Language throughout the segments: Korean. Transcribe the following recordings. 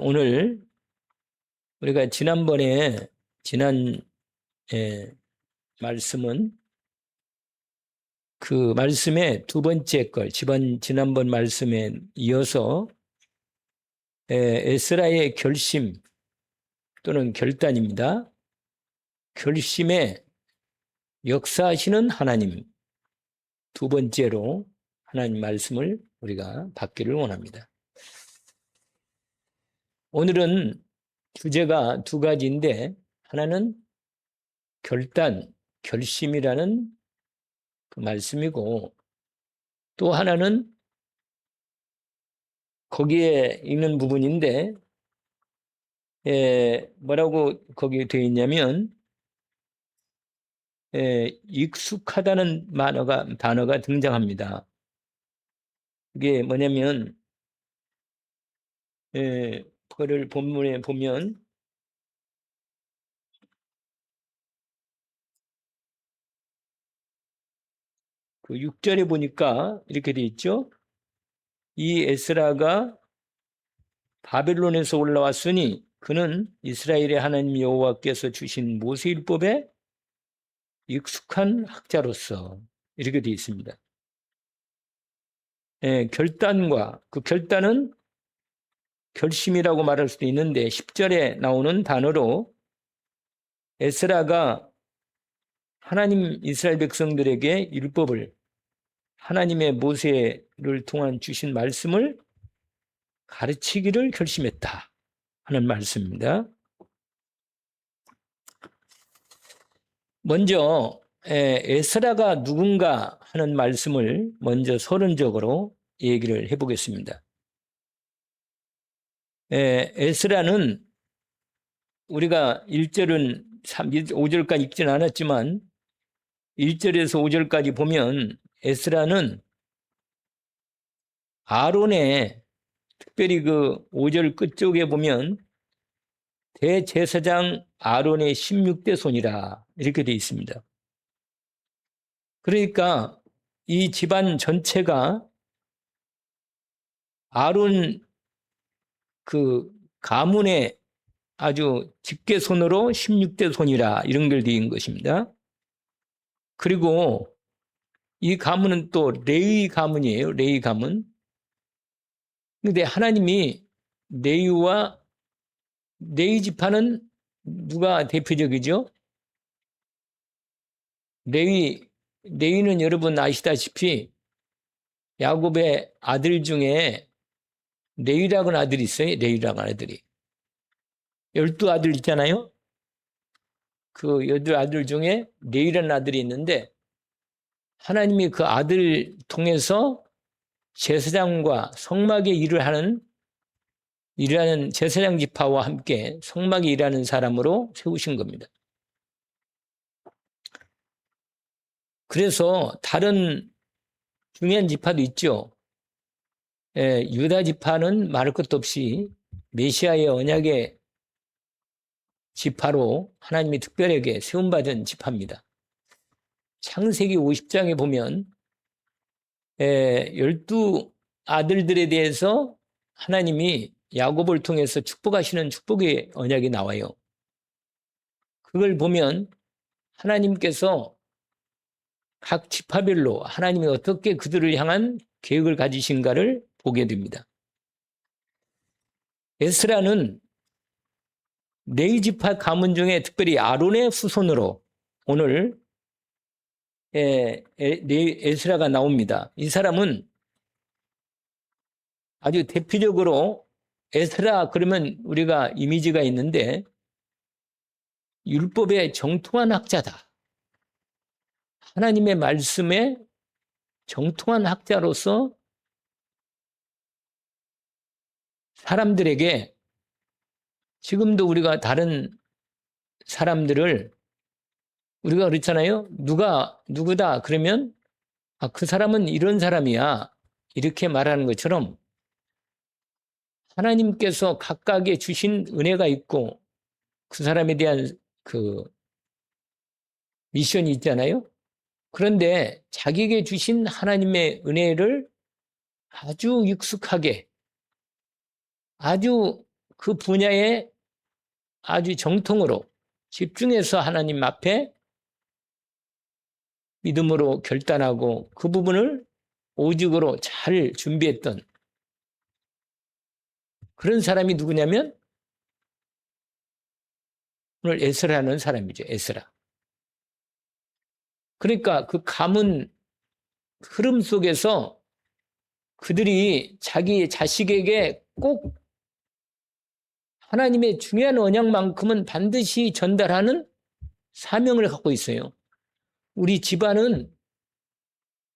오늘 우리가 지난 말씀은 그 말씀의 두 번째 걸, 지난번 말씀에 이어서 에스라의 결심 또는 결단입니다. 결심에 역사하시는 하나님, 두 번째로 하나님 말씀을 우리가 받기를 원합니다. 오늘은 주제가 두 가지인데, 하나는 결심이라는 그 말씀이고, 또 하나는 거기에 있는 부분인데, 뭐라고 거기에 되어 있냐면, 익숙하다는 단어가 등장합니다. 이게 뭐냐면, 그거를 본문에 보면, 그 6절에 보니까 이렇게 되어 있죠. 이 에스라가 바벨론에서 올라왔으니 그는 이스라엘의 하나님 여호와께서 주신 모세율법에 익숙한 학자로서, 이렇게 되어 있습니다. 결단과 그 결단은 결심이라고 말할 수도 있는데, 10절에 나오는 단어로 에스라가 하나님 이스라엘 백성들에게 율법을, 하나님의 모세를 통한 주신 말씀을 가르치기를 결심했다 하는 말씀입니다. 먼저 에스라가 누군가 하는 말씀을 먼저 서론적으로 얘기를 해보겠습니다. 에스라는 우리가 1절은 5절까지 읽지는 않았지만 1절에서 5절까지 보면 에스라는 아론의, 특별히 그 5절 끝쪽에 보면 대제사장 아론의 16대 손이라 이렇게 되어 있습니다. 그러니까 이 집안 전체가 아론 그 가문의 아주 직계손으로 16대 손이라 이런 걸 되어 있는 것입니다. 그리고 이 가문은 또 레위 가문이에요. 레위 가문. 그런데 하나님이 레위 지파는 누가 대표적이죠? 레위는 여러분 아시다시피 야곱의 아들 중에 레위라는 아들이 있어요. 레위라는 아들이 12아들 있잖아요. 그 12아들 중에 레위라는 아들이 있는데, 하나님이 그 아들 통해서 제사장과 성막의 일을 일하는 제사장 지파와 함께 성막에 일하는 사람으로 세우신 겁니다. 그래서 다른 중요한 지파도 있죠. 유다 지파는 말할 것도 없이 메시아의 언약의 지파로 하나님이 특별하게 세움받은 지파입니다. 창세기 50장에 보면 12아들들에 대해서 하나님이 야곱을 통해서 축복하시는 축복의 언약이 나와요. 그걸 보면 하나님께서 각 지파별로 하나님이 어떻게 그들을 향한 계획을 가지신가를 보게 됩니다. 에스라는 레위 지파 가문 중에 특별히 아론의 후손으로 오늘 에스라가 나옵니다. 이 사람은 아주 대표적으로 에스라 그러면 우리가 이미지가 있는데 율법에 정통한 학자다. 하나님의 말씀에 정통한 학자로서 사람들에게, 지금도 우리가 다른 사람들을 우리가 그렇잖아요. 누구다 그러면 그 사람은 이런 사람이야 이렇게 말하는 것처럼 하나님께서 각각의 주신 은혜가 있고 그 사람에 대한 그 미션이 있잖아요. 그런데 자기에게 주신 하나님의 은혜를 아주 익숙하게, 아주 그 분야에 아주 정통으로 집중해서 하나님 앞에 믿음으로 결단하고 그 부분을 오직으로 잘 준비했던 그런 사람이 누구냐면 오늘 에스라는 사람이죠. 에스라. 그러니까 그 가문 흐름 속에서 그들이 자기 자식에게 꼭 하나님의 중요한 언약만큼은 반드시 전달하는 사명을 갖고 있어요. 우리 집안은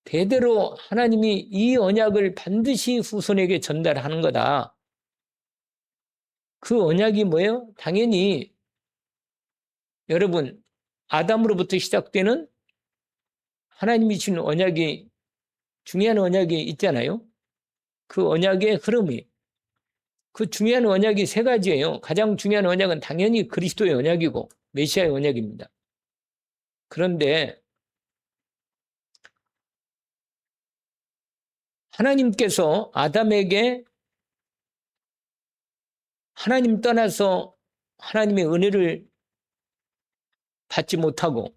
대대로 하나님이 이 언약을 반드시 후손에게 전달하는 거다. 그 언약이 뭐예요? 당연히 여러분 아담으로부터 시작되는 하나님이 주는 언약이 중요한 언약이 있잖아요. 그 언약의 흐름이 그 중요한 언약이 세 가지예요. 가장 중요한 언약은 당연히 그리스도의 언약이고 메시아의 언약입니다. 그런데 하나님께서 아담에게 하나님 떠나서 하나님의 은혜를 받지 못하고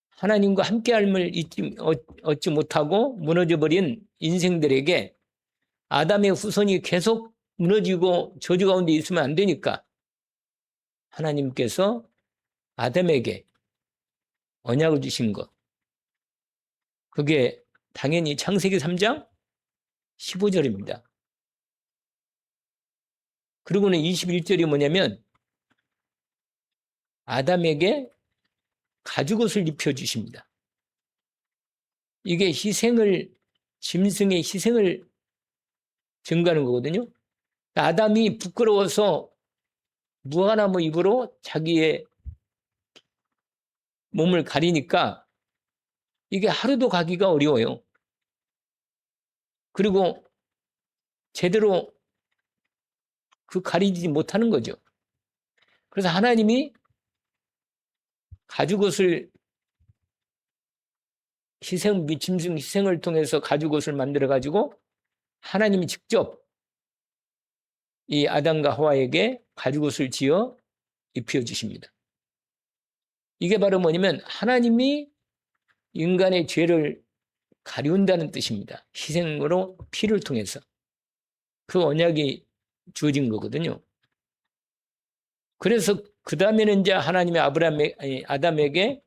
하나님과 함께함을 얻지 못하고 무너져버린 인생들에게 아담의 후손이 계속 무너지고 저주 가운데 있으면 안 되니까 하나님께서 아담에게 언약을 주신 것. 그게 당연히 창세기 3장 15절입니다. 그리고는 21절이 뭐냐면 아담에게 가죽옷을 입혀주십니다. 이게 짐승의 희생을 증가하는 거거든요. 아담이 부끄러워서 무화과나무 잎으로 자기의 몸을 가리니까 이게 하루도 가기가 어려워요. 그리고 제대로 그 가리지 못하는 거죠. 그래서 하나님이 가죽옷을 짐승 희생을 통해서 가죽옷을 만들어 가지고 하나님이 직접 이 아담과 하와에게 가죽옷을 지어 입혀 주십니다. 이게 바로 뭐냐면 하나님이 인간의 죄를 가리운다는 뜻입니다. 희생으로 피를 통해서 그 언약이 주어진 거거든요. 그래서 그 다음에는 이제 하나님의 아담에게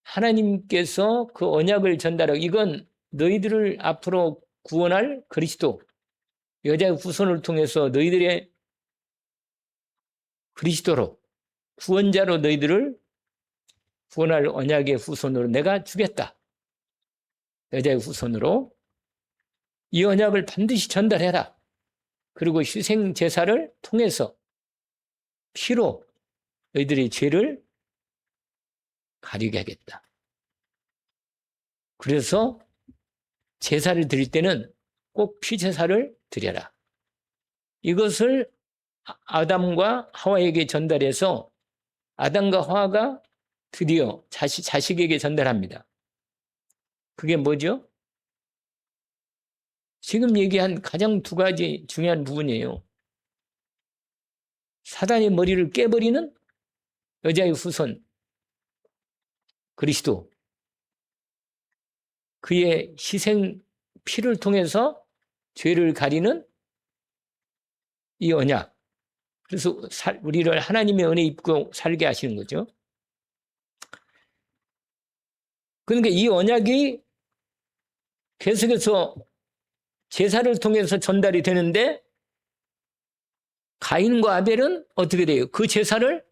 하나님께서 그 언약을 전달하고 이건 너희들을 앞으로 구원할 그리스도 여자의 후손을 통해서 너희들의 그리스도로 구원자로 너희들을 구원할 언약의 후손으로 내가 주겠다. 여자의 후손으로 이 언약을 반드시 전달해라. 그리고 희생 제사를 통해서 피로 너희들의 죄를 가리게 하겠다. 그래서 제사를 드릴 때는 꼭 피제사를 드려라. 이것을 아담과 하와에게 전달해서 아담과 하와가 드디어 자식에게 전달합니다. 그게 뭐죠? 지금 얘기한 가장 두 가지 중요한 부분이에요. 사단의 머리를 깨버리는 여자의 후손 그리스도, 그의 희생 피를 통해서 죄를 가리는 이 언약. 그래서 우리를 하나님의 은혜 입고 살게 하시는 거죠. 그러니까 이 언약이 계속해서 제사를 통해서 전달이 되는데 가인과 아벨은 어떻게 돼요? 그 제사를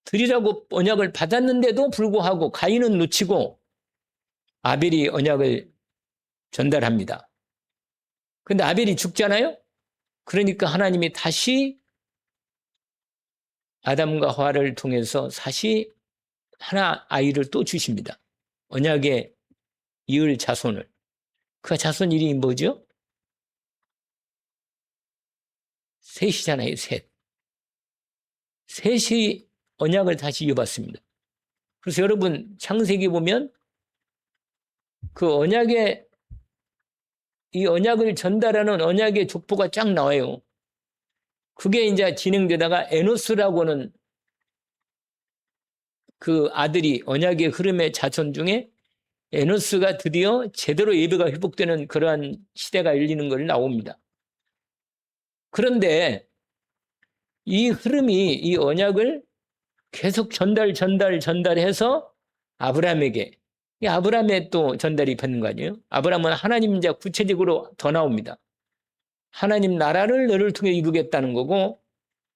드리라고 언약을 받았는데도 불구하고 가인은 놓치고 아벨이 언약을 전달합니다. 근데 아벨이 죽잖아요? 그러니까 하나님이 다시 아담과 하와를 통해서 다시 하나 아이를 또 주십니다. 언약의 이을 자손을. 그 자손 이름이 뭐죠? 셋이잖아요, 셋. 셋이 언약을 다시 이어받습니다. 그래서 여러분 창세기 보면 그 이 언약을 전달하는 언약의 족보가 쫙 나와요. 그게 이제 진행되다가 에노스라고는 그 아들이 언약의 흐름의 자손 중에 에노스가 드디어 제대로 예배가 회복되는 그러한 시대가 열리는 걸 나옵니다. 그런데 이 흐름이 이 언약을 계속 전달해서 아브라함에게, 이 아브라함에 또 전달이 받는 거 아니에요? 아브라함은 하나님 이제 구체적으로 더 나옵니다. 하나님 나라를 너를 통해 이루겠다는 거고,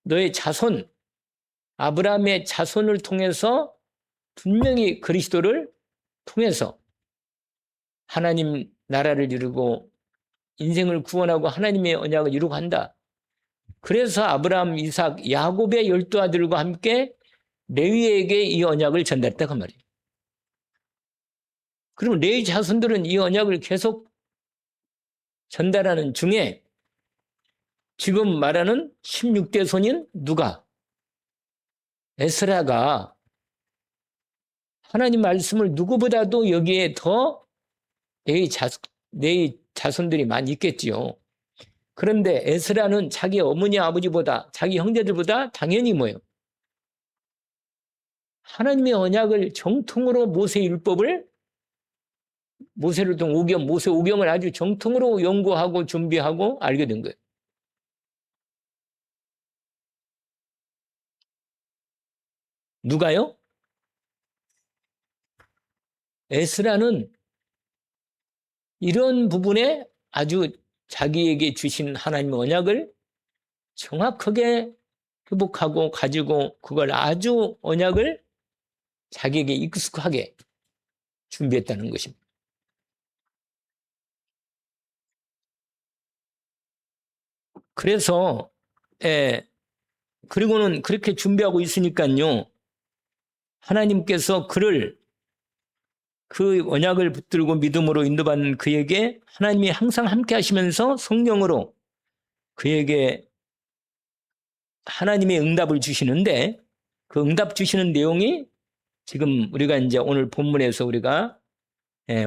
너의 자손, 아브라함의 자손을 통해서 분명히 그리스도를 통해서 하나님 나라를 이루고 인생을 구원하고 하나님의 언약을 이루고 한다. 그래서 아브라함, 이삭, 야곱의 12 아들과 함께 레위에게 이 언약을 전달했다 그 말이에요. 그러면 레위 자손들은 이 언약을 계속 전달하는 중에 지금 말하는 16대 손인 누가? 에스라가 하나님 말씀을 누구보다도 여기에 더 레위 자손들이 많이 있겠지요. 그런데 에스라는 자기 어머니 아버지보다 자기 형제들보다 당연히 뭐예요? 하나님의 언약을 정통으로 모세 율법을 모세를 통해 모세 오경을 아주 정통으로 연구하고 준비하고 알게 된 거예요. 누가요? 에스라는 이런 부분에 아주 자기에게 주신 하나님의 언약을 정확하게 회복하고 가지고 그걸 아주 언약을 자기에게 익숙하게 준비했다는 것입니다. 그래서 그리고는 그렇게 준비하고 있으니까요. 하나님께서 그를 그 언약을 붙들고 믿음으로 인도받는 그에게 하나님이 항상 함께 하시면서 성령으로 그에게 하나님의 응답을 주시는데 그 응답 주시는 내용이 지금 우리가 이제 오늘 본문에서 우리가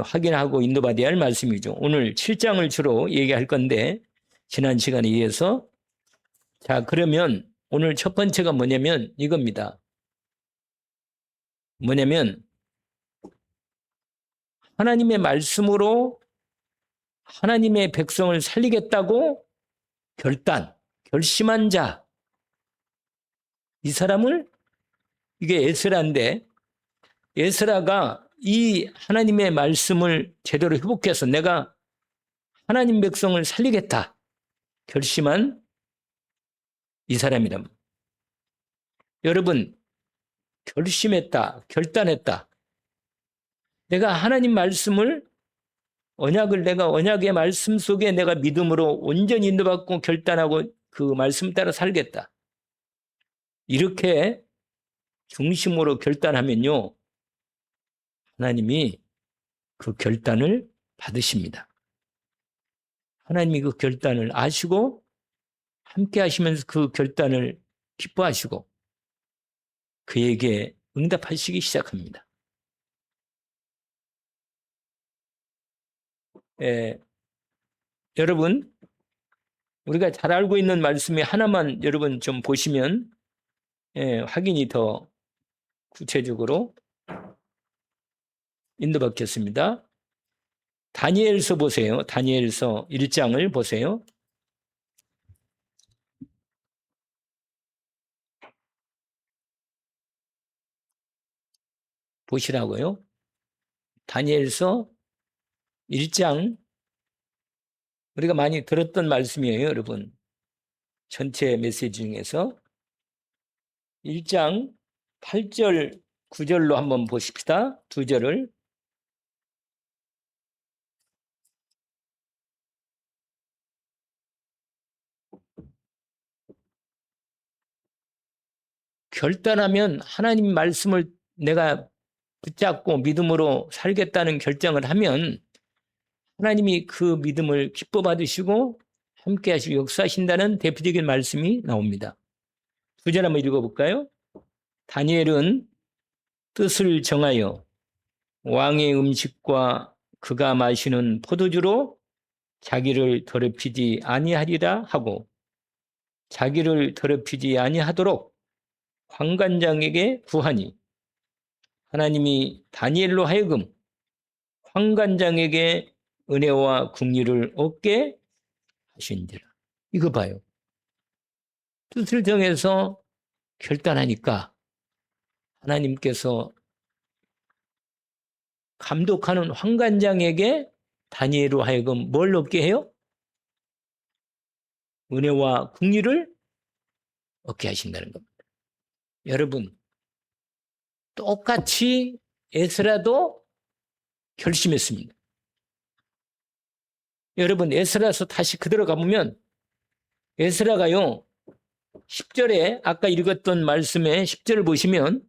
확인하고 인도받아야 할 말씀이죠. 오늘 7장을 주로 얘기할 건데 지난 시간에 이어서 자 그러면 오늘 첫 번째가 뭐냐면 이겁니다. 뭐냐면 하나님의 말씀으로 하나님의 백성을 살리겠다고 결심한 자. 이 사람을 이게 에스라인데 에스라가 이 하나님의 말씀을 제대로 회복해서 내가 하나님 백성을 살리겠다 결심한 이 사람이랍니다. 여러분 결심했다, 결단했다. 내가 하나님 말씀을 내가 언약의 말씀 속에 내가 믿음으로 온전히 인도받고 결단하고 그 말씀 따라 살겠다. 이렇게 중심으로 결단하면요. 하나님이 그 결단을 받으십니다. 하나님이 그 결단을 아시고 함께 하시면서 그 결단을 기뻐하시고 그에게 응답하시기 시작합니다. 여러분 우리가 잘 알고 있는 말씀이 하나만 여러분 좀 보시면 확인이 더 구체적으로 인도받겠습니다. 다니엘서 보세요. 다니엘서 1장을 보세요. 보시라고요. 다니엘서 1장 우리가 많이 들었던 말씀이에요, 여러분. 전체 메시지 중에서 1장 8절, 9절로 한번 보십시다. 두 절을. 결단하면 하나님 말씀을 내가 붙잡고 믿음으로 살겠다는 결정을 하면 하나님이 그 믿음을 기뻐 받으시고 함께 하시고 역사하신다는 대표적인 말씀이 나옵니다. 두 절 한번 읽어볼까요? 다니엘은 뜻을 정하여 왕의 음식과 그가 마시는 포도주로 자기를 더럽히지 아니하리라 하고 자기를 더럽히지 아니하도록 환관장에게 구하니 하나님이 다니엘로 하여금 환관장에게 은혜와 긍휼을 얻게 하신지라. 이거 봐요. 뜻을 정해서 결단하니까 하나님께서 감독하는 환관장에게 다니엘로 하여금 뭘 얻게 해요? 은혜와 긍휼을 얻게 하신다는 겁니다. 여러분, 똑같이 에스라도 결심했습니다. 여러분, 에스라서 다시 그대로 가보면 에스라가요 10절에 아까 읽었던 말씀의 10절을 보시면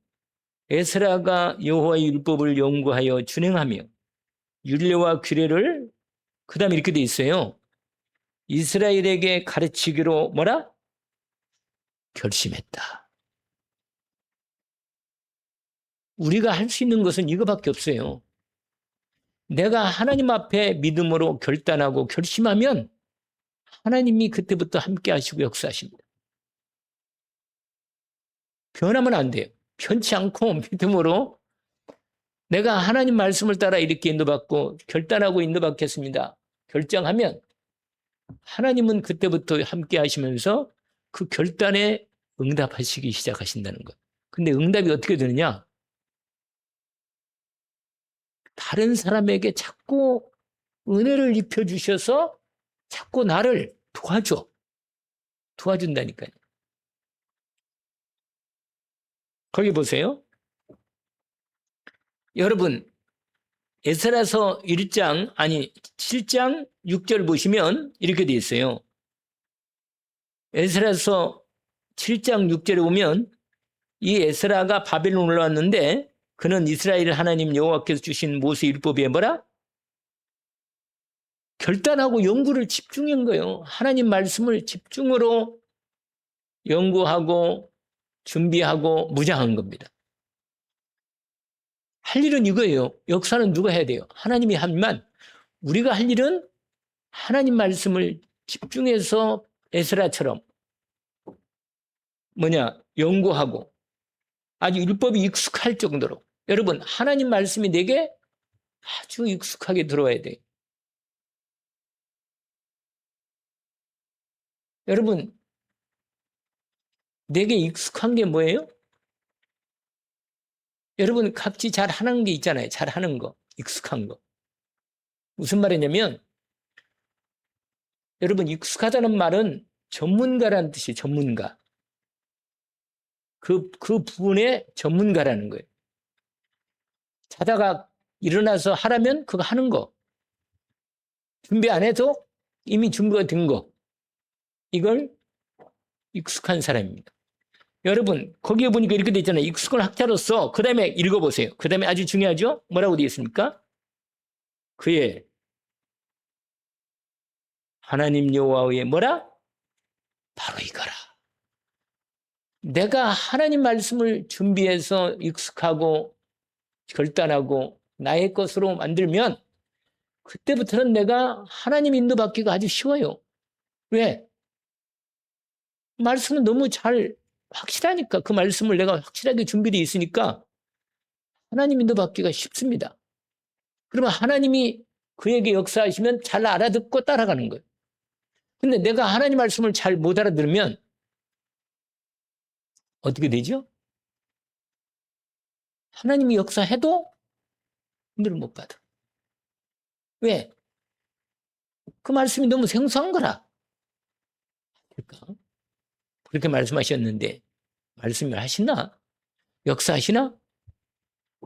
에스라가 여호와의 율법을 연구하여 준행하며 율례와 규례를 그 다음에 이렇게 돼 있어요. 이스라엘에게 가르치기로 뭐라? 결심했다. 우리가 할 수 있는 것은 이거밖에 없어요. 내가 하나님 앞에 믿음으로 결단하고 결심하면 하나님이 그때부터 함께 하시고 역사하십니다. 변하면 안 돼요. 변치 않고 믿음으로 내가 하나님 말씀을 따라 이렇게 인도받고 결단하고 인도받겠습니다. 결정하면 하나님은 그때부터 함께 하시면서 그 결단에 응답하시기 시작하신다는 것. 근데 응답이 어떻게 되느냐? 다른 사람에게 자꾸 은혜를 입혀주셔서 자꾸 나를 도와준다니까요. 거기 보세요. 여러분, 에스라서 7장 6절 보시면 이렇게 돼 있어요. 에스라서 7장 6절에 보면 이 에스라가 바벨론 올라왔는데 그는 이스라엘 하나님 여호와께서 주신 모세 율법에 뭐라? 결단하고 연구를 집중한 거예요. 하나님 말씀을 집중으로 연구하고 준비하고 무장한 겁니다. 할 일은 이거예요. 역사는 누가 해야 돼요? 하나님이 하지만 우리가 할 일은 하나님 말씀을 집중해서 에스라처럼 연구하고 아주 율법이 익숙할 정도로 여러분 하나님 말씀이 내게 아주 익숙하게 들어와야 돼요. 여러분 내게 익숙한 게 뭐예요? 여러분 각지 잘 하는 게 있잖아요. 잘 하는 거, 익숙한 거. 무슨 말이냐면 여러분 익숙하다는 말은 전문가라는 뜻이에요. 전문가. 그 부분의 전문가라는 거예요. 자다가 일어나서 하라면 그거 하는 거. 준비 안 해도 이미 준비가 된 거. 이걸 익숙한 사람입니다. 여러분 거기에 보니까 이렇게 돼 있잖아요. 익숙한 학자로서 그 다음에 읽어보세요. 그 다음에 아주 중요하죠. 뭐라고 되어 있습니까? 그의 하나님 여호와의 뭐라? 바로 이거라. 내가 하나님 말씀을 준비해서 익숙하고 결단하고 나의 것으로 만들면 그때부터는 내가 하나님 인도받기가 아주 쉬워요. 왜? 말씀은 너무 잘 확실하니까 그 말씀을 내가 확실하게 준비되어 있으니까 하나님 인도받기가 쉽습니다. 그러면 하나님이 그에게 역사하시면 잘 알아듣고 따라가는 거예요. 근데 내가 하나님 말씀을 잘 못 알아들으면 어떻게 되죠? 하나님이 역사해도 인도를 못 받아. 왜? 그 말씀이 너무 생소한 거라. 그러니까 그렇게 말씀하셨는데 말씀을 하시나? 역사하시나?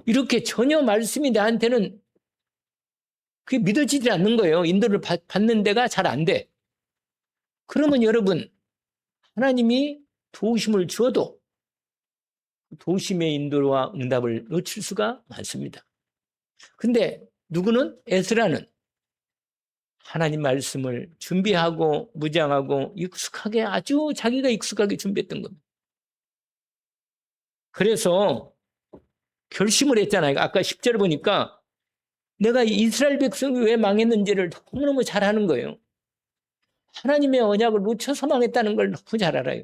이렇게 전혀 말씀이 나한테는 그게 믿어지지 않는 거예요. 인도를 받는 데가 잘 안 돼. 그러면 여러분 하나님이 도우심을 주어도 도우심의 인도와 응답을 놓칠 수가 많습니다. 근데 누구는? 에스라는 하나님 말씀을 준비하고 무장하고 익숙하게 아주 자기가 익숙하게 준비했던 겁니다. 그래서 결심을 했잖아요. 아까 10절 보니까 내가 이스라엘 백성이 왜 망했는지를 너무너무 잘 아는 거예요. 하나님의 언약을 놓쳐서 망했다는 걸 너무 잘 알아요.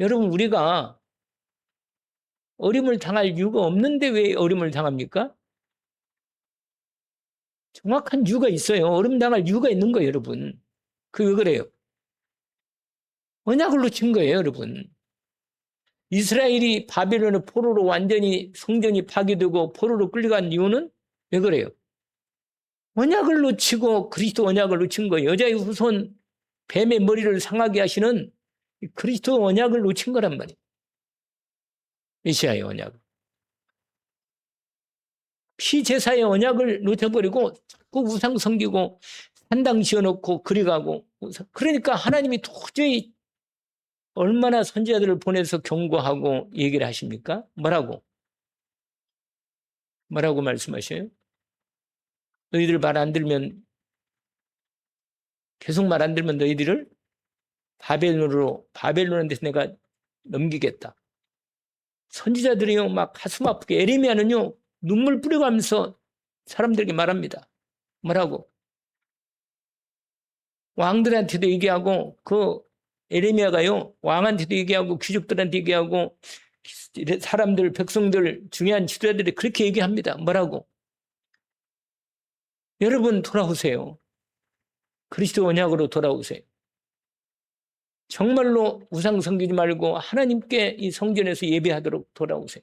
여러분, 우리가 어림을 당할 이유가 없는데 왜 어림을 당합니까? 정확한 이유가 있어요. 어림 당할 이유가 있는 거예요, 여러분. 왜 그래요? 언약을 놓친 거예요, 여러분. 이스라엘이 바벨론의 포로로 완전히 성전이 파괴되고 포로로 끌려간 이유는 왜 그래요? 언약을 놓치고 그리스도 언약을 놓친 거예요. 여자의 후손 뱀의 머리를 상하게 하시는 그리스도 언약을 놓친 거란 말이에요. 메시아의 언약. 피제사의 언약을 놓쳐버리고 자꾸 우상 섬기고 산당 지어놓고 그리가고, 그러니까 하나님이 도저히 얼마나 선지자들을 보내서 경고하고 얘기를 하십니까? 뭐라고 말씀하셔요? 너희들 말 안 들면, 계속 말 안 들면 너희들을 바벨론한테 내가 넘기겠다. 선지자들이요, 막 가슴 아프게, 에레미야는요, 눈물 뿌려가면서 사람들에게 말합니다. 뭐라고? 왕들한테도 얘기하고, 에레미야가요, 왕한테도 얘기하고, 귀족들한테 얘기하고, 사람들, 백성들, 중요한 지도자들이 그렇게 얘기합니다. 뭐라고? 여러분, 돌아오세요. 그리스도 언약으로 돌아오세요. 정말로 우상 섬기지 말고 하나님께 이 성전에서 예배하도록 돌아오세요.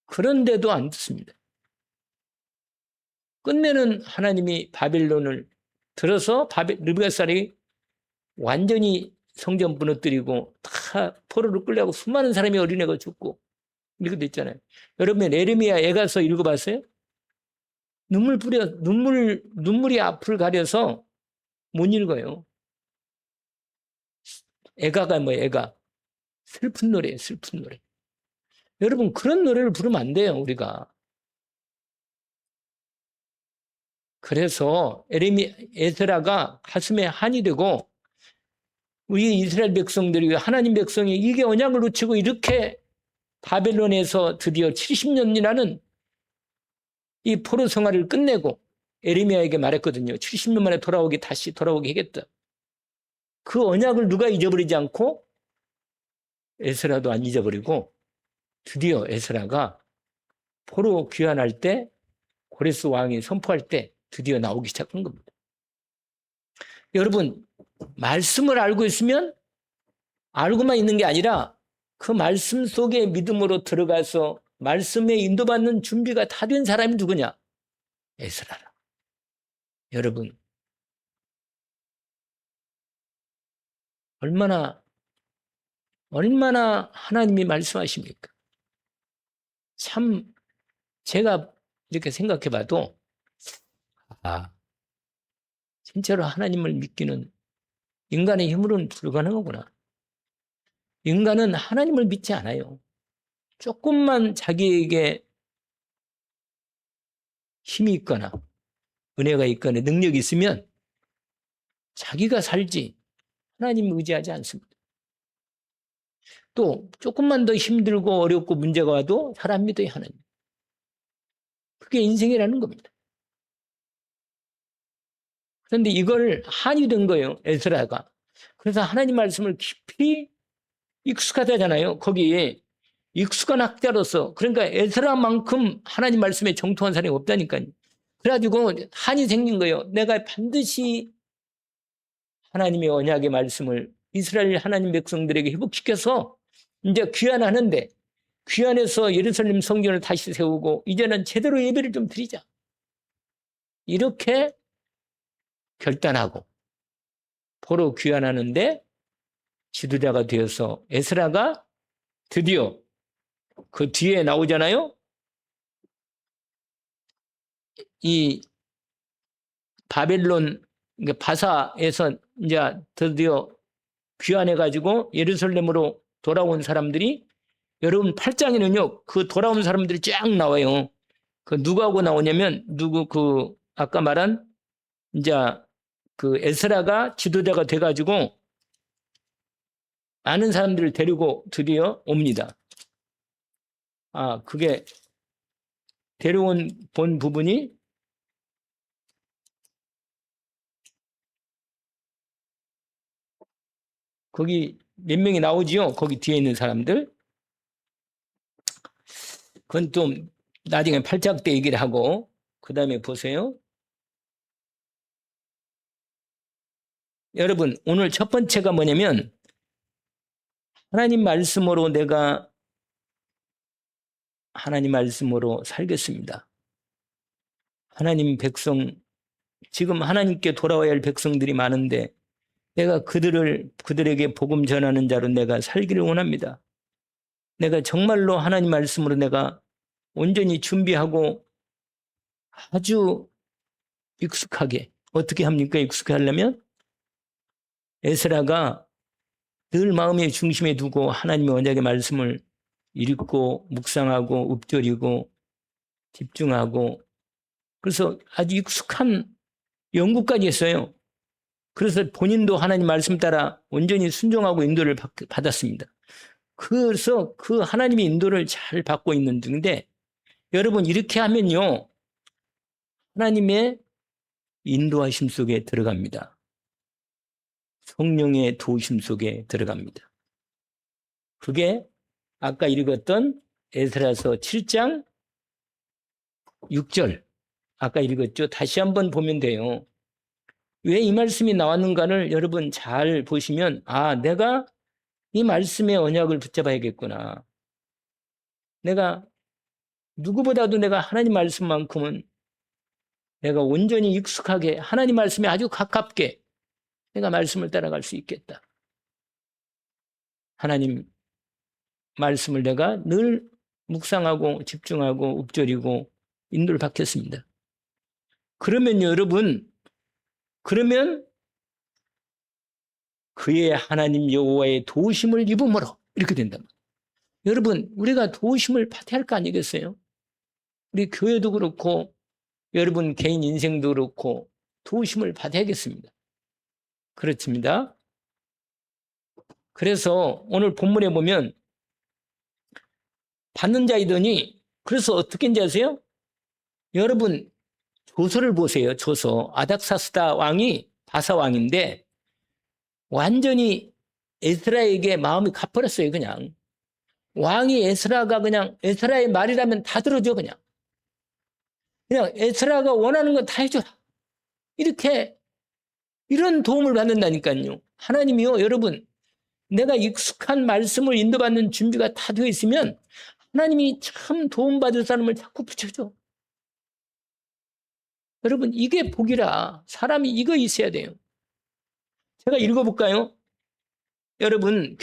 그런데도 안 듣습니다. 끝내는 하나님이 바벨론을 들어서 느부갓네살이 완전히 성전 무너뜨리고 다 포로로 끌려가고 수많은 사람이 어린애가 죽고 이렇게 됐잖아요. 여러분, 에레미야 애가서 읽어봤어요? 눈물이 앞을 가려서 못 읽어요. 애가가 뭐예요? 애가. 슬픈 노래예요, 슬픈 노래. 여러분, 그런 노래를 부르면 안 돼요, 우리가. 그래서 에스라가 가슴에 한이 되고, 우리 이스라엘 백성들이, 하나님 백성이 이게 언약을 놓치고 이렇게 바벨론에서 드디어 70년이라는 이 포로 생활을 끝내고 에레미야에게 말했거든요. 70년 만에 다시 돌아오게 하겠다. 그 언약을 누가 잊어버리지 않고 에스라도 안 잊어버리고 드디어 에스라가 포로 귀환할 때, 고레스 왕이 선포할 때 드디어 나오기 시작한 겁니다. 여러분, 말씀을 알고 있으면 알고만 있는 게 아니라 그 말씀 속에 믿음으로 들어가서 말씀에 인도받는 준비가 다 된 사람이 누구냐? 에스라라. 여러분, 얼마나 하나님이 말씀하십니까? 참 제가 이렇게 생각해 봐도 진짜로 하나님을 믿기는 인간의 힘으로는 불가능하구나. 인간은 하나님을 믿지 않아요. 조금만 자기에게 힘이 있거나 은혜가 있거나 능력이 있으면 자기가 살지 하나님 의지하지 않습니다. 또 조금만 더 힘들고 어렵고 문제가 와도 사람 믿어요, 하나님. 그게 인생이라는 겁니다. 그런데 이걸 한이 된 거예요, 에스라가. 그래서 하나님 말씀을 깊이 익숙하다잖아요. 거기에 익숙한 학자로서, 그러니까 에스라만큼 하나님 말씀에 정통한 사람이 없다니까요. 그래가지고 한이 생긴 거예요. 내가 반드시 하나님의 언약의 말씀을 이스라엘 하나님 백성들에게 회복시켜서 이제 귀환하는데, 귀환해서 예루살렘 성전을 다시 세우고 이제는 제대로 예배를 좀 드리자. 이렇게 결단하고 포로 귀환하는데 지도자가 되어서 에스라가 드디어 그 뒤에 나오잖아요. 이 바벨론, 바사에서 이제 드디어 귀환해가지고 예루살렘으로 돌아온 사람들이, 여러분 8장에는요, 그 돌아온 사람들이 쫙 나와요. 그 누구하고 나오냐면, 아까 말한, 이제 그 에스라가 지도자가 돼가지고 많은 사람들을 데리고 드디어 옵니다. 그게 데려온 본 부분이 거기 몇 명이 나오지요? 거기 뒤에 있는 사람들. 그건 좀 나중에 팔짝 때 얘기를 하고, 그 다음에 보세요. 여러분, 오늘 첫 번째가 뭐냐면, 하나님 말씀으로 내가 하나님 말씀으로 살겠습니다. 하나님 백성, 지금 하나님께 돌아와야 할 백성들이 많은데, 내가 그들에게 복음 전하는 자로 내가 살기를 원합니다. 내가 정말로 하나님 말씀으로 내가 온전히 준비하고 아주 익숙하게, 어떻게 합니까? 익숙하게 하려면 에스라가 늘 마음의 중심에 두고 하나님의 언약의 말씀을 읽고 묵상하고 읊조리고 집중하고, 그래서 아주 익숙한 연구까지 했어요. 그래서 본인도 하나님 말씀 따라 온전히 순종하고 인도를 받았습니다. 그래서 그 하나님의 인도를 잘 받고 있는 중인데, 여러분 이렇게 하면요, 하나님의 인도하심 속에 들어갑니다. 성령의 도우심 속에 들어갑니다. 그게 아까 읽었던 에스라서 7장 6절 아까 읽었죠. 다시 한번 보면 돼요. 왜 이 말씀이 나왔는가를 여러분 잘 보시면, 아, 내가 이 말씀의 언약을 붙잡아야겠구나. 내가 누구보다도 내가 하나님 말씀만큼은 내가 온전히 익숙하게 하나님 말씀에 아주 가깝게 내가 말씀을 따라갈 수 있겠다. 하나님 말씀을 내가 늘 묵상하고 집중하고 읊조리고 인도를 받겠습니다. 그러면 여러분, 그러면 그의 하나님 여호와의 도우심을 입음으로 이렇게 된다. 여러분, 우리가 도우심을 받아야 할 거 아니겠어요? 우리 교회도 그렇고 여러분 개인 인생도 그렇고 도우심을 받아야겠습니다. 그렇습니다. 그래서 오늘 본문에 보면 받는 자이더니, 그래서 어떻게 인지 아세요? 여러분 조서를 보세요. 조서. 아닥사스다 왕이 바사 왕인데 완전히 에스라에게 마음이 가버렸어요. 그냥 왕이 에스라가 그냥 에스라의 말이라면 다 들어줘. 그냥 에스라가 원하는 건 다 해줘라. 이렇게 이런 도움을 받는다니까요. 하나님이요, 여러분, 내가 익숙한 말씀을 인도받는 준비가 다 되어 있으면 하나님이 참 도움받을 사람을 자꾸 붙여줘. 여러분, 이게 복이라. 사람이 이거 있어야 돼요. 제가 읽어볼까요? 여러분,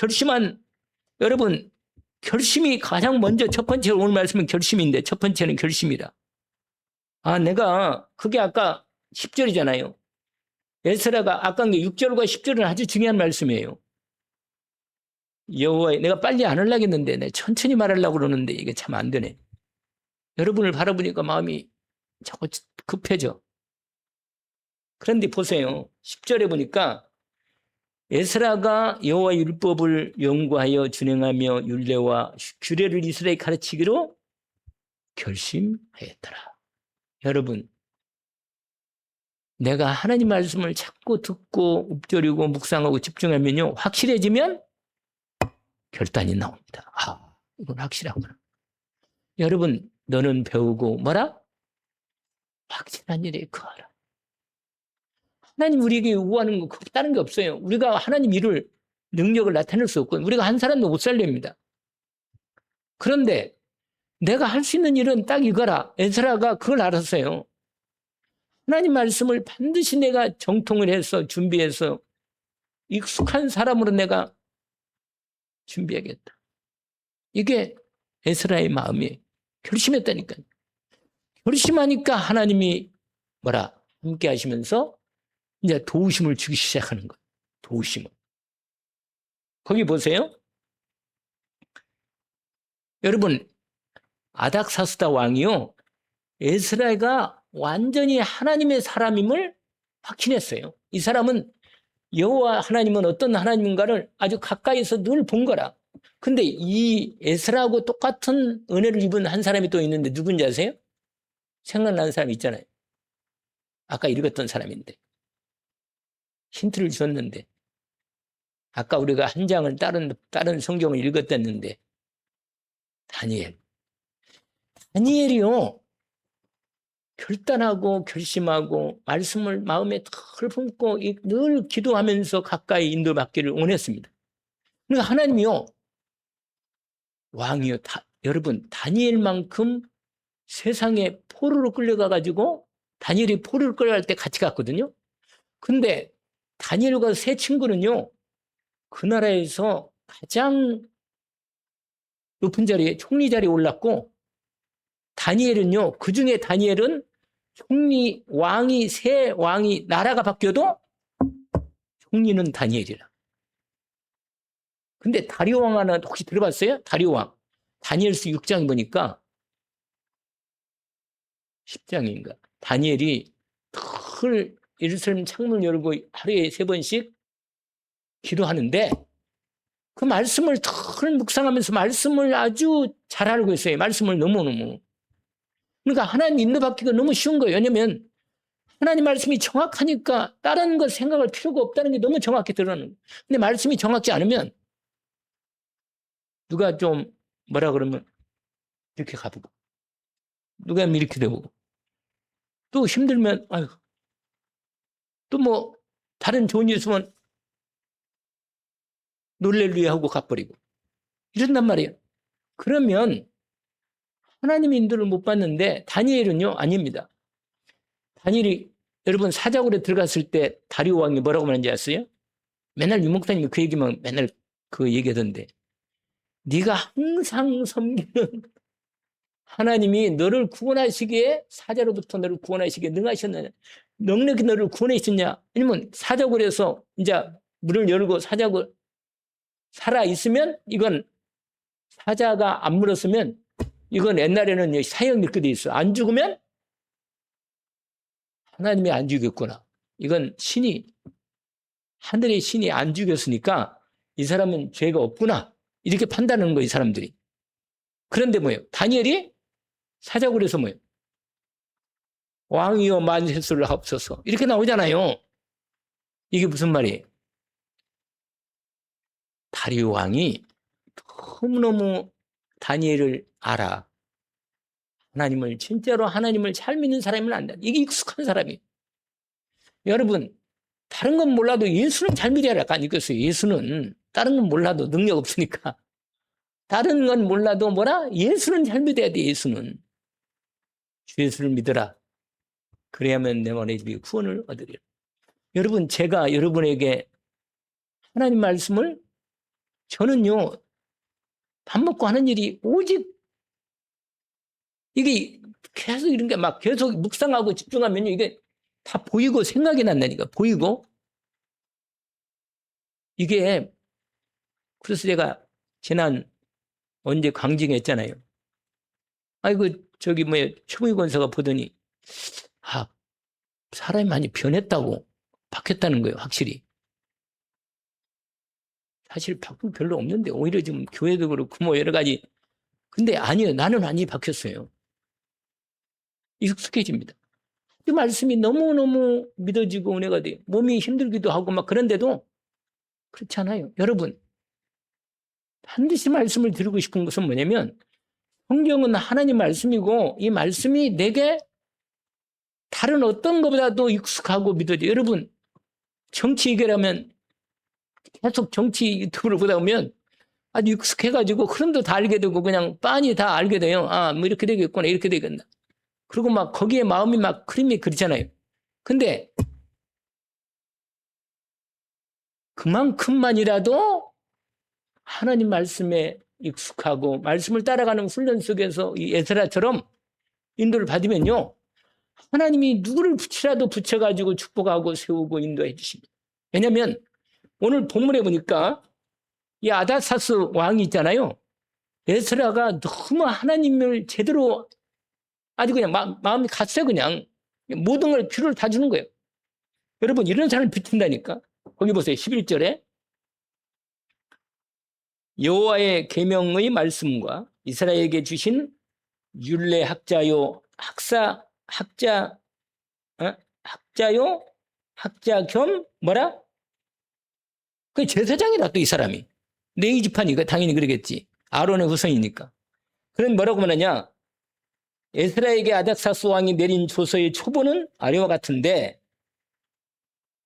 결심이 가장 먼저 첫 번째 오늘 말씀은 결심인데 첫 번째는 결심이라. 아, 내가 그게 아까 10절이잖아요. 에스라가 아까 6절과 10절은 아주 중요한 말씀이에요. 여호와, 내가 빨리 안 하려고 했는데 내가 천천히 말하려고 그러는데 이게 참 안 되네. 여러분을 바라보니까 마음이 자꾸 급해져. 그런데 보세요. 10절에 보니까 에스라가 여호와 율법을 연구하여 준행하며 율례와 규례를 이스라엘에 가르치기로 결심하였더라. 여러분, 내가 하나님 말씀을 자꾸 듣고 읊조리고 묵상하고 집중하면요, 확실해지면 결단이 나옵니다. 아, 이건 확실하구나. 여러분, 너는 배우고 뭐라? 확실한 일에 거하라. 하나님 우리에게 요구하는 거 다른 게 없어요. 우리가 하나님 일을 능력을 나타낼 수 없고 우리가 한 사람도 못 살립니다. 그런데 내가 할 수 있는 일은 딱 이거라. 에스라가 그걸 알았어요. 하나님 말씀을 반드시 내가 정통을 해서 준비해서 익숙한 사람으로 내가 준비하겠다. 이게 에스라의 마음이 결심했다니까요. 결심하니까 하나님이 뭐라 함께 하시면서 이제 도우심을 주기 시작하는 거예요. 도우심을. 거기 보세요. 여러분, 아닥사스다 왕이요, 에스라가 완전히 하나님의 사람임을 확신했어요. 이 사람은 여호와 하나님은 어떤 하나님인가를 아주 가까이서 늘 본 거라. 근데 이 에스라하고 똑같은 은혜를 입은 한 사람이 또 있는데 누군지 아세요? 생각나는 사람 있잖아요. 아까 읽었던 사람인데. 힌트를 줬는데. 아까 우리가 한 장을 다른 성경을 읽었댔는데 다니엘이요. 결단하고 결심하고 말씀을 마음에 덜 품고 늘 기도하면서 가까이 인도받기를 원했습니다. 그러니까 하나님이요. 왕이요. 여러분 다니엘만큼 세상에 포로로 끌려가가지고 다니엘이 포로로 끌려갈 때 같이 갔거든요. 근데 다니엘과 세 친구는요. 그 나라에서 가장 높은 자리에 총리 자리에 올랐고 다니엘은요. 그중에 다니엘은 총리 왕이 세 왕이 나라가 바뀌어도 총리는 다니엘이라. 근데 다리오 왕 하나 혹시 들어봤어요? 다리오 왕. 다니엘서 6장 보니까 10장인가. 다니엘이 늘 예루살렘 창문 열고 하루에 3번씩 기도하는데 그 말씀을 늘 묵상하면서 말씀을 아주 잘 알고 있어요. 말씀을 너무너무. 그러니까 하나님 인도받기가 너무 쉬운 거예요. 왜냐면 하나님 말씀이 정확하니까 다른 거 생각할 필요가 없다는 게 너무 정확히 드러나는 거예요. 근데 말씀이 정확지 않으면 누가 좀 뭐라 그러면 이렇게 가보고 누가 이렇게 되고 또 힘들면 아유 또 뭐 다른 좋은 일 있으면 놀렐루야 하고 가버리고 이런단 말이에요. 그러면 하나님 인도를 못 받는데 다니엘은요 아닙니다. 다니엘이 여러분 사자굴에 들어갔을 때 다리오 왕이 뭐라고 말하는지 아세요? 맨날 유목사님이 그 얘기만 맨날 그 얘기하던데 네가 항상 섬기는 하나님이 너를 구원하시기에 사자로부터 너를 구원하시기에 능하셨느냐 넉넉히 너를 구원하셨냐 아니면 사자굴에서 이제 문을 열고 사자굴 살아있으면 이건 사자가 안 물었으면 이건 옛날에는 사형 이렇게 돼 있어. 안 죽으면 하나님이 안 죽였구나. 이건 하늘의 신이 안 죽였으니까 이 사람은 죄가 없구나. 이렇게 판단하는 거예요, 이 사람들이. 그런데 뭐예요? 다니엘이 사자굴에서 뭐예요? 왕이여 만세수를 하옵소서. 이렇게 나오잖아요. 이게 무슨 말이에요? 다리오 왕이 너무너무 다니엘을 알아. 하나님을 진짜로 하나님을 잘 믿는 사람은 안다. 이게 익숙한 사람이에요. 여러분 다른 건 몰라도 예수는 잘 믿어야 할 거 아니겠어요. 예수는 다른 건 몰라도 능력 없으니까. 다른 건 몰라도 뭐라? 예수는 잘 믿어야 돼. 예수는. 주 예수를 믿어라. 그래야만 내 마음의 집이 구원을 얻으리라. 여러분 제가 여러분에게 하나님 말씀을 저는요. 밥 먹고 하는 일이 오직 이게 계속 이런 게 막 계속 묵상하고 집중하면 이게 다 보이고 생각이 난다니까. 보이고. 이게 그래서 제가 지난 언제 광진에 했잖아요. 아이고 저기 뭐야 최무희 권사가 보더니 사람이 많이 변했다고 바뀌었다는 거예요. 확실히. 사실 바꾼 별로 없는데 오히려 지금 교회도 그렇고 뭐 여러 가지 근데 아니요. 나는 많이 바뀌었어요. 익숙해집니다. 이 말씀이 너무너무 믿어지고 은혜가 돼요. 몸이 힘들기도 하고 막 그런데도 그렇지 않아요. 여러분 반드시 말씀을 드리고 싶은 것은 뭐냐면 성경은 하나님 말씀이고 이 말씀이 내게 다른 어떤 것보다도 익숙하고 믿어져요. 여러분 정치 얘기라면 계속 정치 유튜브를 보다 보면 아주 익숙해가지고 흐름도 다 알게 되고 그냥 빤히 다 알게 돼요. 뭐 이렇게 되겠구나 이렇게 되겠나. 그리고 막 거기에 마음이 막 흐름이 그렇잖아요. 근데 그만큼만이라도 하나님 말씀에 익숙하고 말씀을 따라가는 훈련 속에서 이 에스라처럼 인도를 받으면요. 하나님이 누구를 붙여가지고 축복하고 세우고 인도해 주십니다. 왜냐하면 오늘 본문에 보니까 이 아다사스 왕이 있잖아요. 에스라가 너무 하나님을 제대로 아주 그냥 마음이 갔어요. 그냥 모든 걸 필요를 다 주는 거예요. 여러분 이런 사람을 비춘다니까. 거기 보세요. 11절에 여호와의 계명의 말씀과 이스라엘에게 주신 율례 학자요 학자요 학자 겸 뭐라? 그 제사장이다 또 이 사람이. 레위 지파니까 당연히 그러겠지. 아론의 후손이니까. 그런 뭐라고 말하냐? 에스라에게 아닥사스 왕이 내린 조서의 초본은 아래와 같은데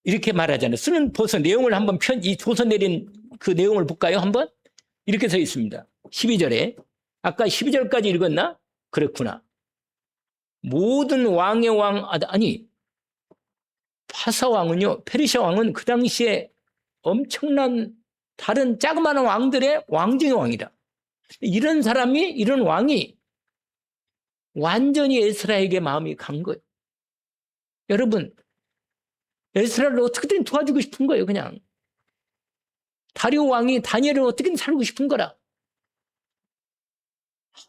이렇게 말하잖아요. 쓰는 벌써 내용을 한번 이 조서 내린 그 내용을 볼까요? 한번? 이렇게 써 있습니다. 12절에. 아까 12절까지 읽었나? 그렇구나. 모든 왕의 왕, 아니, 파사 왕은요, 페르시아 왕은 그 당시에 엄청난 다른 자그마한 왕들의 왕중의 왕이다. 이런 사람이, 이런 왕이 완전히 에스라에게 마음이 간 거예요. 여러분, 에스라를 어떻게든 도와주고 싶은 거예요, 그냥. 다리오 왕이 다니엘을 어떻게든 살고 싶은 거라.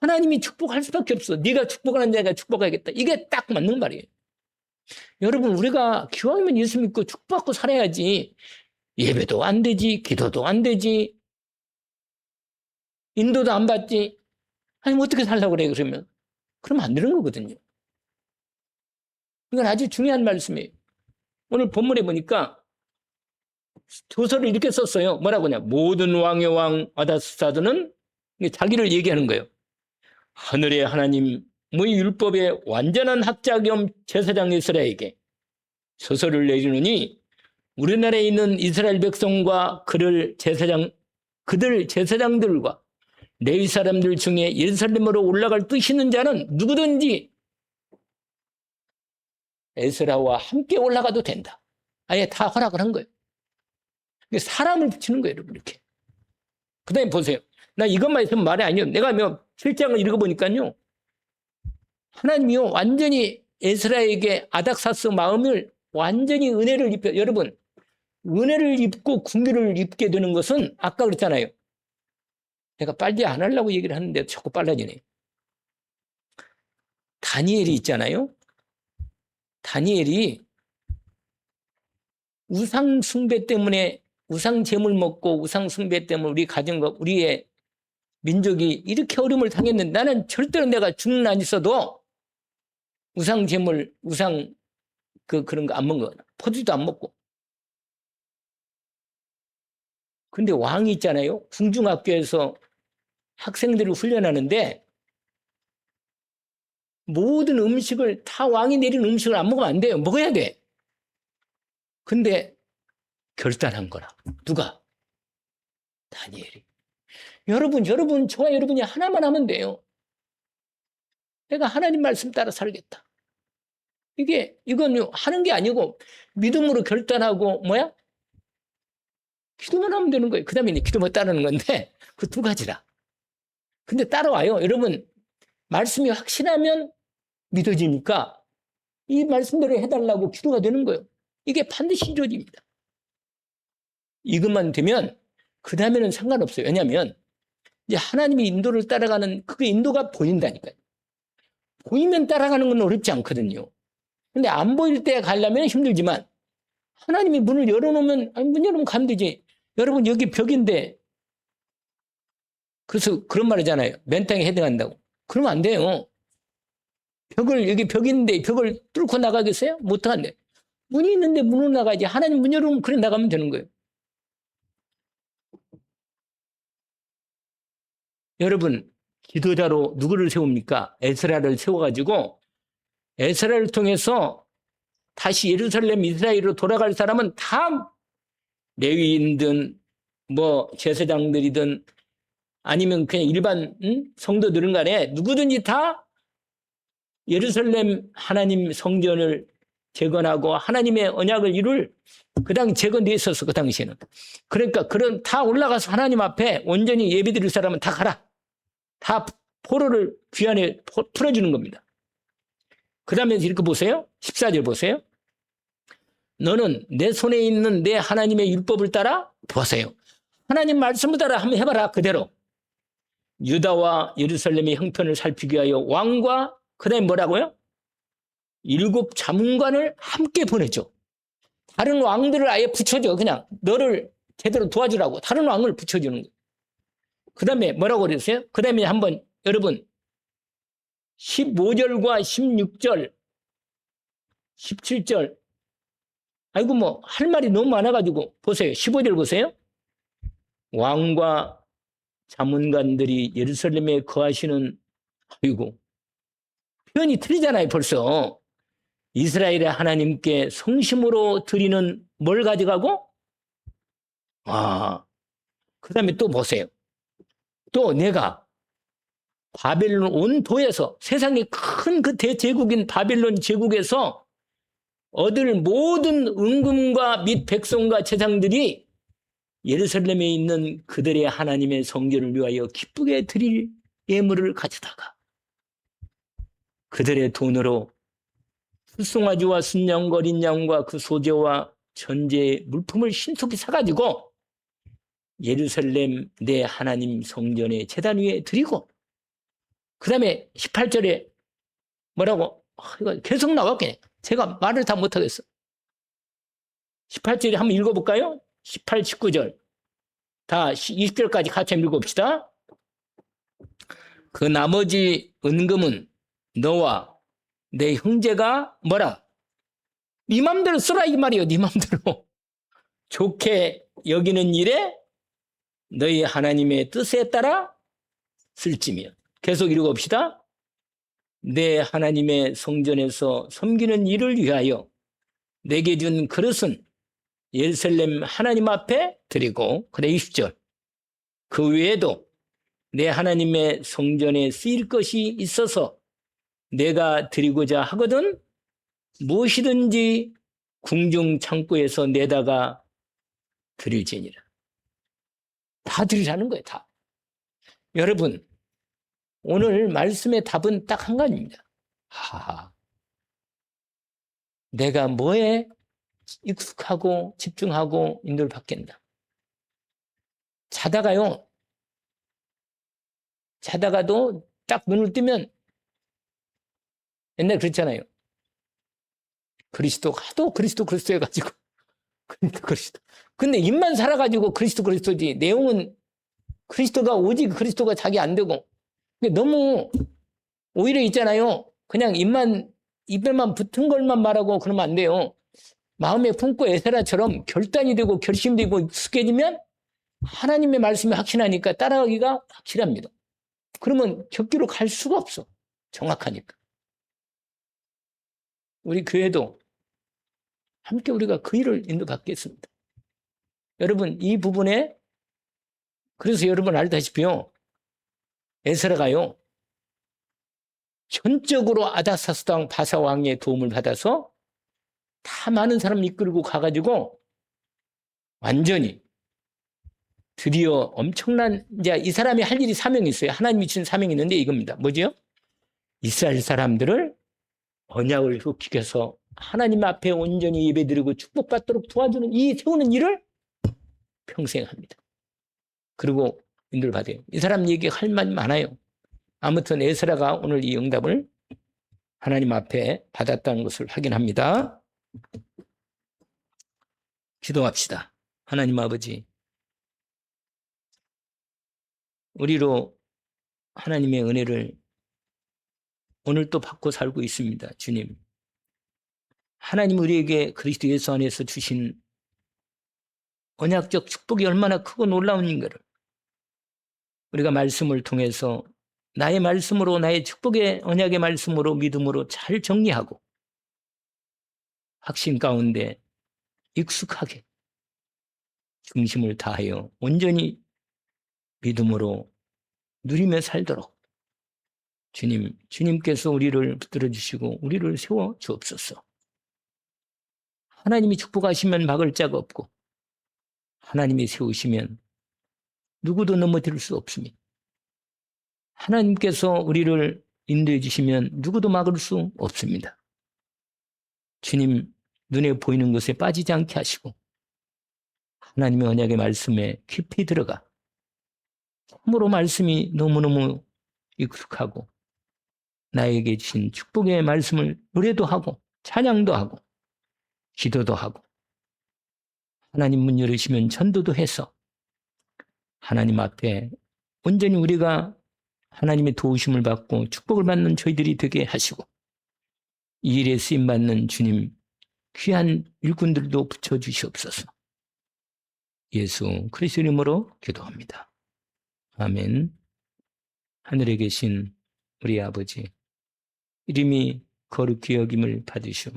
하나님이 축복할 수밖에 없어. 네가 축복하는 자가 축복하겠다. 이게 딱 맞는 말이에요. 여러분, 우리가 기왕이면 예수 믿고 축복받고 살아야지. 예배도 안 되지, 기도도 안 되지, 인도도 안 받지. 아니, 어떻게 살라고 그래, 그러면? 그러면 안 되는 거거든요. 이건 아주 중요한 말씀이에요. 오늘 본문에 보니까 조서를 이렇게 썼어요. 뭐라고 하냐. 모든 왕의 왕 아다스사드는 자기를 얘기하는 거예요. 하늘의 하나님의 율법의 완전한 학자 겸 제사장 에스라에게 서서를 내리느니 우리나라에 있는 이스라엘 백성과 그들 제사장들과 레위 사람들 중에 예루살렘으로 올라갈 뜻 있는 자는 누구든지 에스라와 함께 올라가도 된다. 아예 다 허락을 한 거예요. 사람을 붙이는 거예요, 여러분, 이렇게. 그 다음에 보세요. 나 이것만 있으면 말이 아니에요. 내가 7장을 읽어보니까요. 하나님이요, 완전히 에스라에게 아닥사스 마음을 완전히 은혜를 입혀. 여러분, 은혜를 입고 궁유를 입게 되는 것은 아까 그랬잖아요. 내가 빨리 안 하려고 얘기를 하는데 자꾸 빨라지네. 다니엘이 있잖아요. 다니엘이 우상 숭배 때문에 우상 제물 먹고 우상 숭배 때문에 우리 가정과 우리의 민족이 이렇게 어려움을 당했는데 나는 절대로 내가 죽는 날 있어도 우상 제물, 우상 그런 거 안 먹는 거야. 포도도 안 먹고. 근데 왕이 있잖아요. 궁중학교에서 학생들을 훈련하는데 모든 음식을 다 왕이 내린 음식을 안 먹으면 안 돼요. 먹어야 돼. 근데 결단한 거라. 누가? 다니엘이. 여러분, 저와 여러분이 하나만 하면 돼요. 내가 하나님 말씀 따라 살겠다. 이건 하는 게 아니고 믿음으로 결단하고 기도만 하면 되는 거예요. 그 다음에 기도만 따르는 건데 그 두 가지라. 근데 따라와요. 여러분, 말씀이 확실하면 믿어지니까 이 말씀대로 해달라고 기도가 되는 거예요. 이게 반드시 이루어집니다. 이것만 되면 그 다음에는 상관없어요. 왜냐하면 이제 하나님이 인도를 따라가는 그 인도가 보인다니까요. 보이면 따라가는 건 어렵지 않거든요. 근데 안 보일 때 가려면 힘들지만 하나님이 문을 열어놓으면 문 열으면 가면 되지. 여러분 여기 벽인데 그래서 그런 말 하잖아요. 맨땅에 헤딩한다고. 그러면 안 돼요. 여기 벽인데 벽을 뚫고 나가겠어요? 못하는데. 문이 있는데 문으로 나가야지. 하나님 문 열으면 그래 나가면 되는 거예요. 여러분, 기도자로 누구를 세웁니까? 에스라를 세워가지고 에스라를 통해서 다시 예루살렘 이스라엘로 돌아갈 사람은 다 레위인든 제사장들이든 아니면 그냥 일반 성도들은 간에 누구든지 다 예루살렘 하나님 성전을 재건하고 하나님의 언약을 이룰 그 당시 재건되어 있었어. 그 당시에는. 그러니까 다 올라가서 하나님 앞에 온전히 예배드릴 사람은 다 가라. 다 포로를 귀 안에 풀어주는 겁니다. 그 다음에 이렇게 보세요. 14절 보세요. 너는 내 손에 있는 내 하나님의 율법을 따라 보세요. 하나님 말씀을 따라 한번 해봐라. 그대로. 유다와 예루살렘의 형편을 살피기 위하여 왕과 그 다음에 뭐라고요? 7 자문관을 함께 보내줘. 다른 왕들을 아예 붙여줘. 그냥 너를 제대로 도와주라고 다른 왕을 붙여주는 거예요. 그 다음에 뭐라고 그랬어요? 그 다음에 한번 여러분 15절과 16절 17절 아이고 할 말이 너무 많아가지고 보세요. 15절 보세요. 왕과 자문관들이 예루살렘에 거하시는, 아이고, 표현이 틀리잖아요, 벌써. 이스라엘의 하나님께 성심으로 드리는 뭘 가져가고? 그 다음에 또 보세요. 또 내가 바벨론 온도에서, 세상의 큰 그 대제국인 바벨론 제국에서 얻을 모든 은금과 및 백성과 제장들이 예루살렘에 있는 그들의 하나님의 성전을 위하여 기쁘게 드릴 예물을 가져다가 그들의 돈으로 숫송아지와 순양 어린 양과 그 소재와 전제의 물품을 신속히 사가지고 예루살렘 내 하나님 성전의 제단 위에 드리고, 그 다음에 18절에 뭐라고? 이거 계속 나왔겠네. 제가 말을 다 못하겠어. 18절에 한번 읽어볼까요? 18, 19절. 다 20절까지 같이 한번 읽어봅시다. 그 나머지 은금은 너와 내 형제가 뭐라? 네 맘대로 쓰라 이 말이에요. 네 맘대로. 좋게 여기는 일에 너희 하나님의 뜻에 따라 쓸지며. 계속 읽어봅시다. 내 하나님의 성전에서 섬기는 일을 위하여 내게 준 그릇은 예루살렘 하나님 앞에 드리고, 그래 20절. 그 외에도 내 하나님의 성전에 쓰일 것이 있어서 내가 드리고자 하거든 무엇이든지 궁중 창고에서 내다가 드릴지니라. 다 드리라는 거예요, 다. 여러분, 오늘 말씀의 답은 딱 한 가지입니다. 내가 뭐에 익숙하고 집중하고 인도를 받겠나. 자다가도 딱 눈을 뜨면 옛날에 그랬잖아요. 하도 그리스도 해가지고. 그리스도. 근데 입만 살아가지고 그리스도지. 내용은 오직 그리스도가 자기 안 되고. 근데 너무 오히려 있잖아요. 그냥 입에만 붙은 것만 말하고 그러면 안 돼요. 마음에 품고 에스라처럼 결단이 되고 결심되고 익숙해지면 하나님의 말씀이 확신하니까 따라가기가 확실합니다. 그러면 격기로 갈 수가 없어. 정확하니까. 우리 교회도 함께 우리가 그 일을 인도받겠습니다. 여러분, 이 부분에, 그래서 여러분 알다시피요, 에스라가요, 전적으로 아다사스 왕 바사 왕의 도움을 받아서 다 많은 사람 이끌고 가가지고 완전히 드디어 엄청난, 이제 이 사람이 할 일이 사명이 있어요. 하나님이 주신 사명이 있는데 이겁니다. 뭐지요? 이스라엘 사람들을 언약을 흡축해서 하나님 앞에 온전히 예배드리고 축복받도록 도와주는 이 세우는 일을 평생 합니다. 그리고 인도를 받아요. 이 사람 얘기할 말이 많아요. 아무튼 에스라가 오늘 이 응답을 하나님 앞에 받았다는 것을 확인합니다. 기도합시다. 하나님 아버지, 우리로 하나님의 은혜를 오늘 또 받고 살고 있습니다. 주님, 하나님 우리에게 그리스도 예수 안에서 주신 언약적 축복이 얼마나 크고 놀라운 인가를 우리가 말씀을 통해서 나의 말씀으로, 나의 축복의 언약의 말씀으로, 믿음으로 잘 정리하고 확신 가운데 익숙하게 중심을 다하여 온전히 믿음으로 누리며 살도록 주님께서 우리를 붙들어 주시고 우리를 세워 주옵소서. 하나님이 축복하시면 막을 자가 없고 하나님이 세우시면 누구도 넘어뜨릴 수 없습니다. 하나님께서 우리를 인도해 주시면 누구도 막을 수 없습니다. 주님, 눈에 보이는 것에 빠지지 않게 하시고 하나님의 언약의 말씀에 깊이 들어가 참으로 말씀이 너무너무 익숙하고 나에게 주신 축복의 말씀을 노래도 하고 찬양도 하고 기도도 하고 하나님 문 열으시면 전도도 해서 하나님 앞에 온전히 우리가 하나님의 도우심을 받고 축복을 받는 저희들이 되게 하시고 이 일에 쓰임받는 주님 귀한 일꾼들도 붙여주시옵소서. 예수 그리스도 이름으로 기도합니다. 아멘. 하늘에 계신 우리 아버지, 이름이 거룩히 여김을 받으시옵.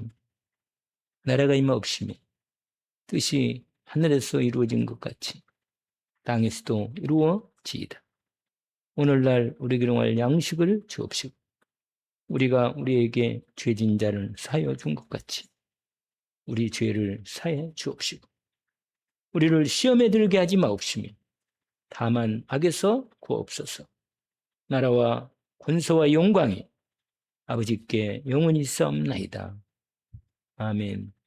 나라가 임하옵시며 뜻이 하늘에서 이루어진 것 같이 땅에서도 이루어지이다. 오늘날 우리에게 일용할 양식을 주옵시고 우리가 우리에게 죄진 자를 사하여 준 것 같이 우리 죄를 사해 주옵시고 우리를 시험에 들게 하지 마옵시며 다만 악에서 구하옵소서. 나라와 권세와 영광이 아버지께 영원히 있사옵나이다. 아멘.